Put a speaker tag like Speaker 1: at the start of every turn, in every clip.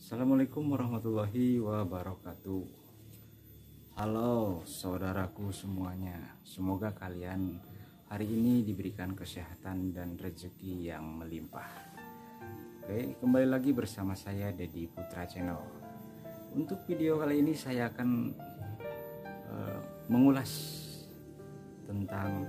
Speaker 1: Assalamualaikum warahmatullahi wabarakatuh. Halo saudaraku semuanya, semoga kalian hari ini diberikan kesehatan dan rezeki yang melimpah. Oke, kembali lagi bersama saya Deddy Putra Channel. Untuk video kali ini saya akan mengulas tentang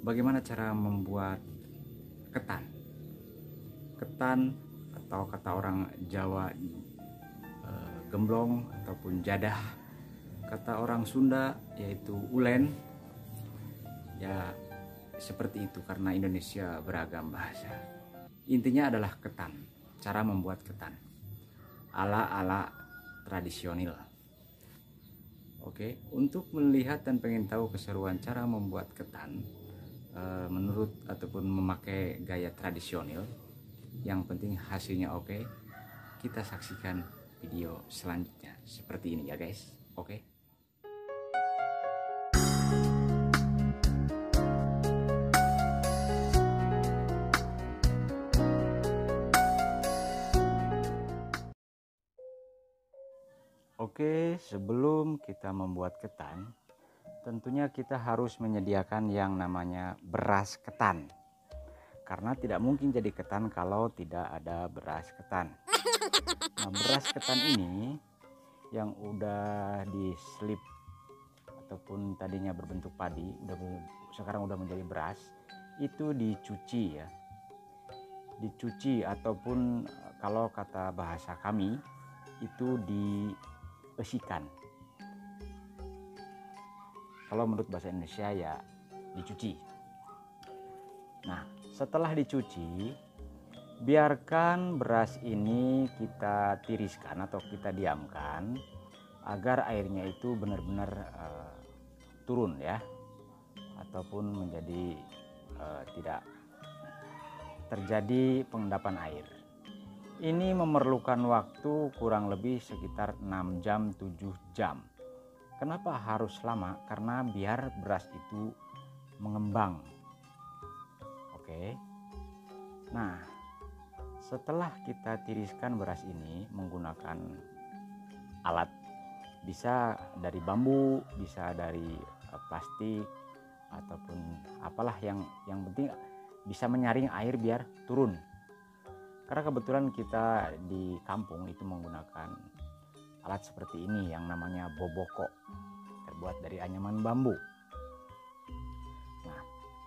Speaker 1: bagaimana cara membuat ketan atau kata orang Jawa gemblong ataupun jadah, kata orang Sunda yaitu ulen. Ya seperti itu karena Indonesia beragam bahasa. Intinya adalah ketan, cara membuat ketan ala tradisional. Oke, untuk melihat dan pengen tahu keseruan cara membuat ketan menurut ataupun memakai gaya tradisional, yang penting hasilnya oke, kita saksikan video selanjutnya seperti ini ya guys. Oke. Oke, sebelum kita membuat ketan, tentunya kita harus menyediakan yang namanya beras ketan. Karena tidak mungkin jadi ketan kalau tidak ada beras ketan. Nah, beras ketan ini yang udah diselip ataupun tadinya berbentuk padi, sekarang udah menjadi beras, itu dicuci ya. Dicuci ataupun kalau kata bahasa kami itu diesikan. Kalau menurut bahasa Indonesia ya dicuci. Nah, setelah dicuci, biarkan beras ini kita tiriskan atau kita diamkan agar airnya itu benar-benar turun ya, ataupun menjadi tidak terjadi pengendapan air. Ini memerlukan waktu kurang lebih sekitar 6 jam 7 jam. Kenapa harus lama? Karena biar beras itu mengembang. Oke. Nah, setelah kita tiriskan beras ini menggunakan alat, bisa dari bambu, bisa dari plastik ataupun apalah yang penting bisa menyaring air biar turun. Karena kebetulan kita di kampung itu menggunakan alat seperti ini yang namanya boboko, terbuat dari anyaman bambu.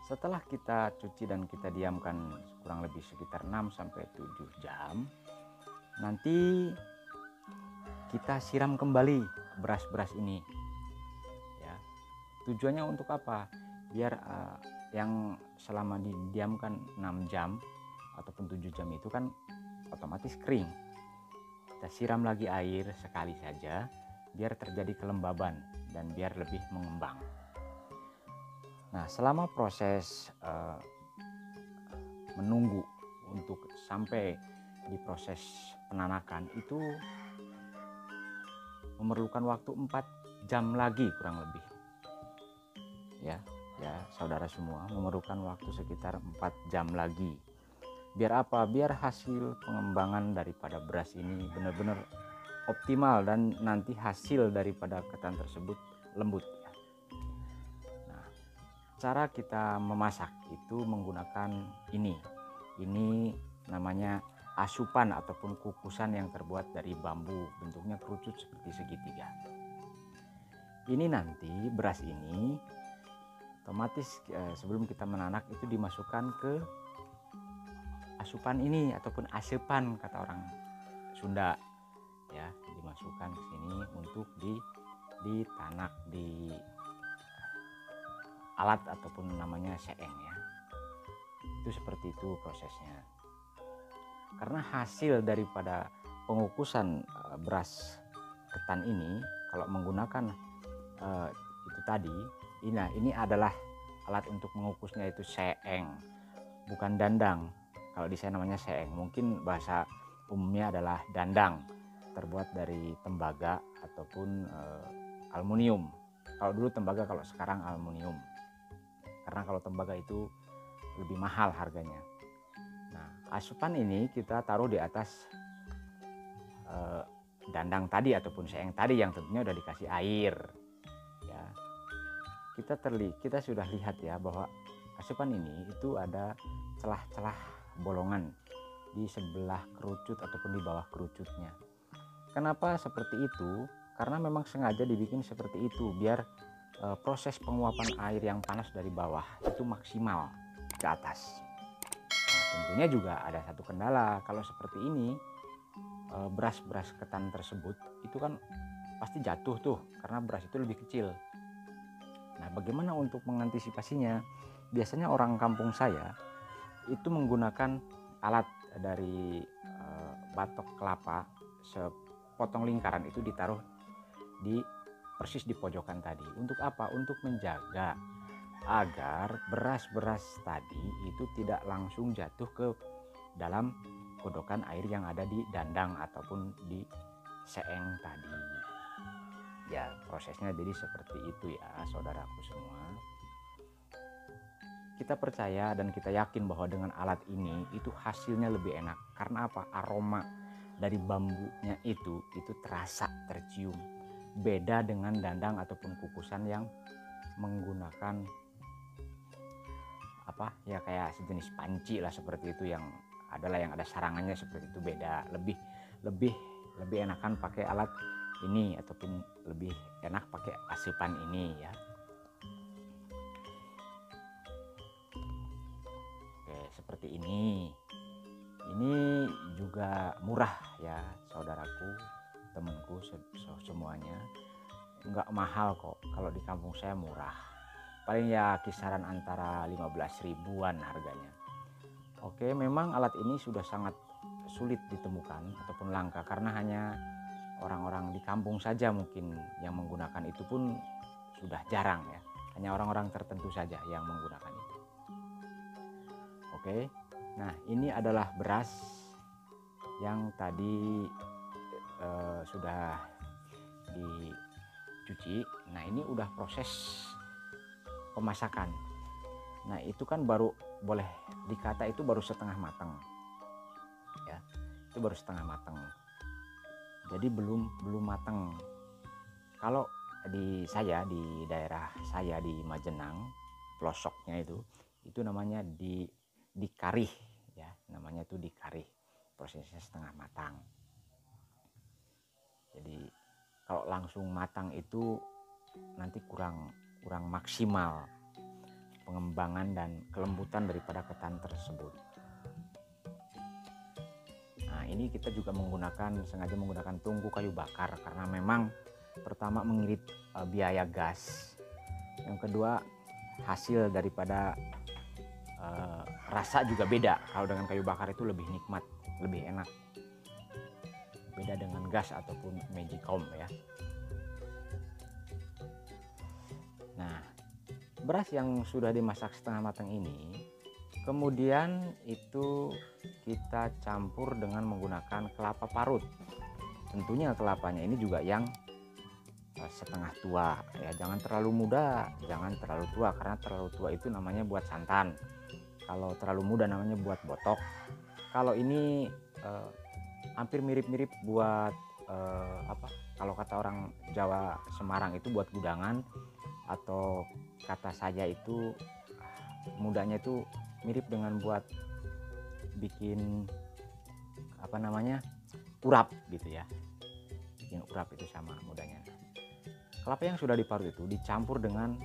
Speaker 1: Setelah kita cuci dan kita diamkan kurang lebih sekitar 6 sampai 7 jam, nanti kita siram kembali beras-beras ini. Ya. Tujuannya untuk apa? Biar yang selama didiamkan 6 jam ataupun 7 jam itu kan otomatis kering. Kita siram lagi air sekali saja biar terjadi kelembaban dan biar lebih mengembang. Nah, selama proses menunggu untuk sampai di proses penanakan itu memerlukan waktu 4 jam lagi kurang lebih. Ya saudara semua, memerlukan waktu sekitar 4 jam lagi. Biar apa? Biar hasil pengembangan daripada beras ini benar-benar optimal dan nanti hasil daripada ketan tersebut lembut. Cara kita memasak itu menggunakan ini namanya asupan ataupun kukusan yang terbuat dari bambu, bentuknya kerucut seperti segitiga. Ini nanti beras ini otomatis sebelum kita menanak itu dimasukkan ke asupan ini ataupun asepan kata orang Sunda ya, dimasukkan ke sini untuk ditanak di alat ataupun namanya seeng ya. Itu seperti itu prosesnya. Karena hasil daripada pengukusan beras ketan ini kalau menggunakan itu tadi, ini adalah alat untuk mengukusnya itu seeng, bukan dandang. Kalau di saya namanya seeng, mungkin bahasa umumnya adalah dandang, terbuat dari tembaga ataupun aluminium. Kalau dulu tembaga, kalau sekarang aluminium. Karena kalau tembaga itu lebih mahal harganya. Nah, asupan ini kita taruh di atas dandang tadi ataupun seeng tadi yang tentunya udah dikasih air ya. Kita sudah lihat ya bahwa asupan ini itu ada celah-celah bolongan di sebelah kerucut ataupun di bawah kerucutnya. Kenapa seperti itu? Karena memang sengaja dibikin seperti itu biar proses penguapan air yang panas dari bawah itu maksimal ke atas. Nah, tentunya juga ada satu kendala kalau seperti ini. Beras-beras ketan tersebut itu kan pasti jatuh tuh karena beras itu lebih kecil. Nah, bagaimana untuk mengantisipasinya? Biasanya orang kampung saya itu menggunakan alat dari batok kelapa sepotong lingkaran itu ditaruh di persis di pojokan tadi. Untuk apa? Untuk menjaga agar beras-beras tadi itu tidak langsung jatuh ke dalam godokan air yang ada di dandang ataupun di seeng tadi. Ya, prosesnya jadi seperti itu ya, saudaraku semua. Kita percaya dan kita yakin bahwa dengan alat ini itu hasilnya lebih enak. Karena apa? Aroma dari bambunya itu terasa, tercium. Beda dengan dandang ataupun kukusan yang menggunakan apa ya, kayak sejenis panci lah seperti itu, yang adalah yang ada sarangannya seperti itu. Beda, lebih enakan pakai alat ini ataupun lebih enak pakai asupan ini ya. Oke, seperti ini juga murah ya saudaraku, temanku semuanya, nggak mahal kok. Kalau di kampung saya murah, paling ya kisaran antara 15 ribuan harganya. Oke, memang alat ini sudah sangat sulit ditemukan ataupun langka karena hanya orang-orang di kampung saja mungkin yang menggunakan itu, pun sudah jarang ya. Hanya orang-orang tertentu saja yang menggunakan itu. Oke, nah ini adalah beras yang tadi sudah dicuci. Nah, ini udah proses pemasakan. Nah, itu kan baru boleh dikata itu baru setengah matang ya, itu baru setengah matang, jadi belum matang. Kalau di daerah saya di Majenang, pelosoknya itu namanya dikarih ya, namanya itu dikarih, prosesnya setengah matang. Jadi kalau langsung matang itu nanti kurang maksimal pengembangan dan kelembutan daripada ketan tersebut. Nah, ini kita juga sengaja menggunakan tungku kayu bakar karena memang pertama mengirit biaya gas, yang kedua hasil daripada rasa juga beda. Kalau dengan kayu bakar itu lebih nikmat, lebih enak, beda dengan gas ataupun magicom ya. Nah, beras yang sudah dimasak setengah matang ini kemudian itu kita campur dengan menggunakan kelapa parut. Tentunya kelapanya ini juga yang setengah tua ya, jangan terlalu muda, jangan terlalu tua, karena terlalu tua itu namanya buat santan, kalau terlalu muda namanya buat botok. Kalau ini hampir mirip-mirip buat kalau kata orang Jawa Semarang itu buat gudangan, atau kata saya itu mudanya itu mirip dengan buat bikin urap gitu ya, bikin urap itu sama mudanya. Kelapa yang sudah diparut itu dicampur dengan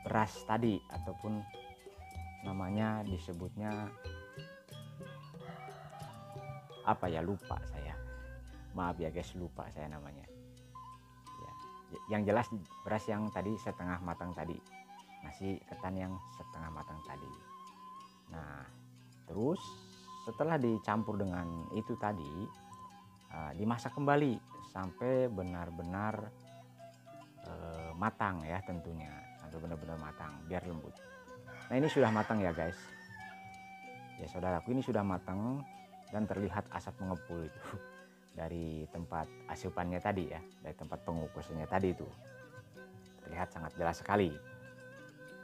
Speaker 1: beras tadi, ataupun namanya disebutnya apa ya, lupa saya, maaf ya guys, lupa saya namanya ya. Yang jelas beras yang tadi setengah matang tadi, nasi ketan yang setengah matang tadi. Nah, terus setelah dicampur dengan itu tadi, dimasak kembali sampai benar-benar matang ya, tentunya sampai benar-benar matang biar lembut. Nah, ini sudah matang ya guys ya saudaraku, ini sudah matang dan terlihat asap mengepul itu dari tempat asupannya tadi ya, dari tempat pengukusannya tadi itu terlihat sangat jelas sekali.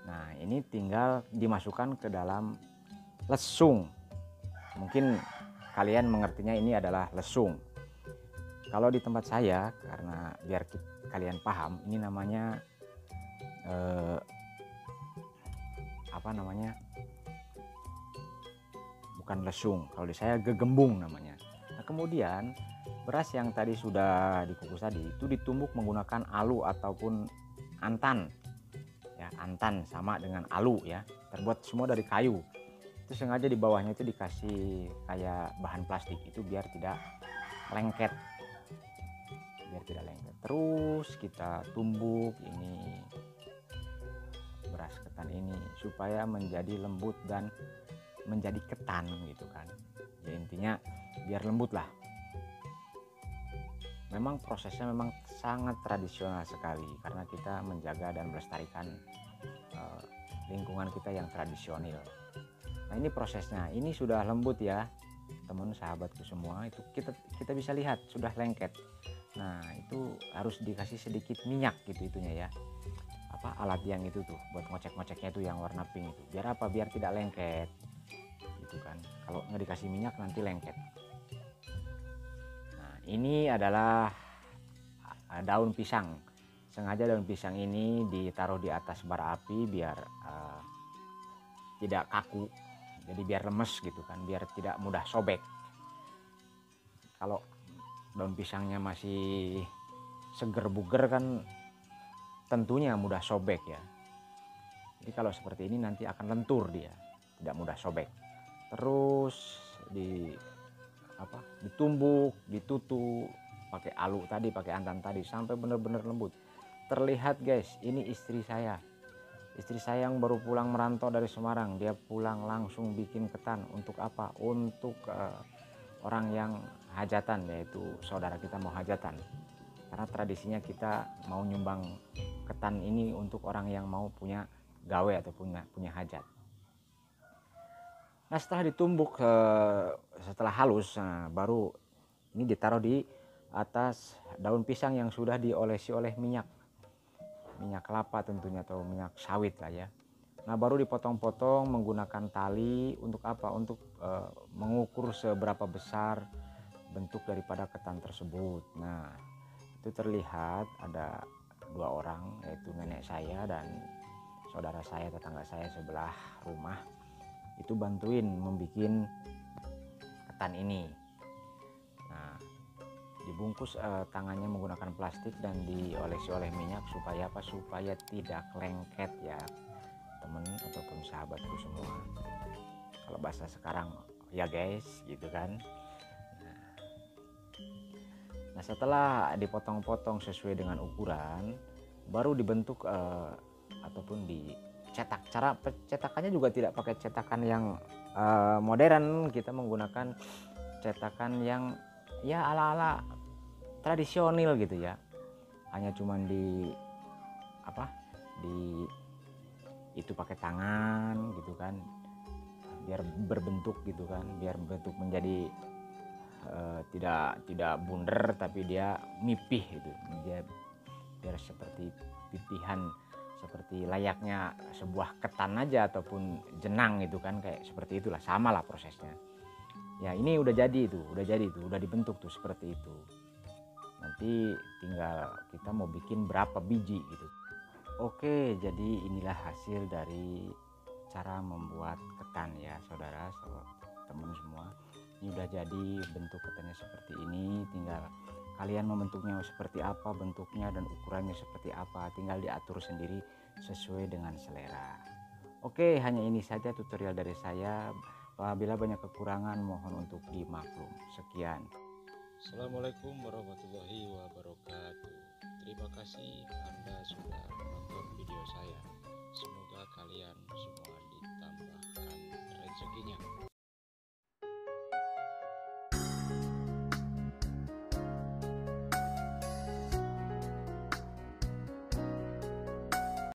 Speaker 1: Nah, ini tinggal dimasukkan ke dalam lesung. Mungkin kalian mengertinya ini adalah lesung. Kalau di tempat saya, karena biar kalian paham, ini namanya apa namanya, bukan lesung, kalau di saya gegembung namanya. Nah, kemudian beras yang tadi sudah dikukus tadi itu ditumbuk menggunakan alu ataupun antan ya. Antan sama dengan alu ya, terbuat semua dari kayu. Itu sengaja di bawahnya itu dikasih kayak bahan plastik itu biar tidak lengket, terus kita tumbuk ini beras ketan ini supaya menjadi lembut dan menjadi ketan gitu kan ya, intinya biar lembut lah. Memang prosesnya memang sangat tradisional sekali karena kita menjaga dan melestarikan lingkungan kita yang tradisional. Nah, ini prosesnya, ini sudah lembut ya teman sahabatku semua, itu kita bisa lihat sudah lengket. Nah, itu harus dikasih sedikit minyak gitu itunya ya, apa alat yang itu tuh buat ngocek-ngoceknya itu yang warna pink itu, biar apa, biar tidak lengket gitu kan. Kalau nggak dikasih minyak nanti lengket. Nah, ini adalah daun pisang. Sengaja daun pisang ini ditaruh di atas bara api biar tidak kaku, jadi biar lemes gitu kan, biar tidak mudah sobek. Kalau daun pisangnya masih seger buger kan tentunya mudah sobek ya. Jadi kalau seperti ini nanti akan lentur dia, tidak mudah sobek. Terus ditumbuk, ditutu pakai alu tadi, pakai antan tadi sampai benar-benar lembut. Terlihat guys, ini istri saya yang baru pulang merantau dari Semarang. Dia pulang langsung bikin ketan. Untuk apa? Untuk orang yang hajatan, yaitu saudara kita mau hajatan. Karena tradisinya kita mau nyumbang ketan ini untuk orang yang mau punya gawe atau punya hajat. Nah, setelah ditumbuk, setelah halus, baru ini ditaruh di atas daun pisang yang sudah diolesi oleh minyak kelapa tentunya atau minyak sawit lah ya. Nah, baru dipotong-potong menggunakan tali. Untuk apa? Untuk mengukur seberapa besar bentuk daripada ketan tersebut. Nah, itu terlihat ada 2 orang, yaitu nenek saya dan saudara saya, tetangga saya sebelah rumah, itu bantuin membuat ketan ini. Nah, dibungkus tangannya menggunakan plastik dan diolesi oleh minyak supaya apa? Supaya tidak lengket ya temen ataupun sahabatku semua. Kalau bahasa sekarang ya guys gitu kan. Nah, setelah dipotong-potong sesuai dengan ukuran, baru dibentuk ataupun dicetak. Cara cetakannya juga tidak pakai cetakan yang modern, kita menggunakan cetakan yang ya ala-ala tradisional gitu ya. Hanya cuman itu pakai tangan gitu kan, biar berbentuk gitu kan, biar bentuk menjadi tidak bundar tapi dia mipih gitu, biar seperti pipihan, seperti layaknya sebuah ketan aja ataupun jenang gitu kan, kayak seperti itulah, sama lah prosesnya ya. Ini udah dibentuk tuh seperti itu. Nanti tinggal kita mau bikin berapa biji gitu. Oke, jadi inilah hasil dari cara membuat ketan ya saudara, teman semua. Ini udah jadi bentuk ketannya seperti ini. Tinggal kalian membentuknya seperti apa, bentuknya dan ukurannya seperti apa, tinggal diatur sendiri sesuai dengan selera. Oke, hanya ini saja tutorial dari saya. Apabila banyak kekurangan mohon untuk dimaklum. Sekian.
Speaker 2: Assalamualaikum warahmatullahi wabarakatuh. Terima kasih Anda sudah menonton video saya. Semoga kalian semua ditambahkan rezekinya.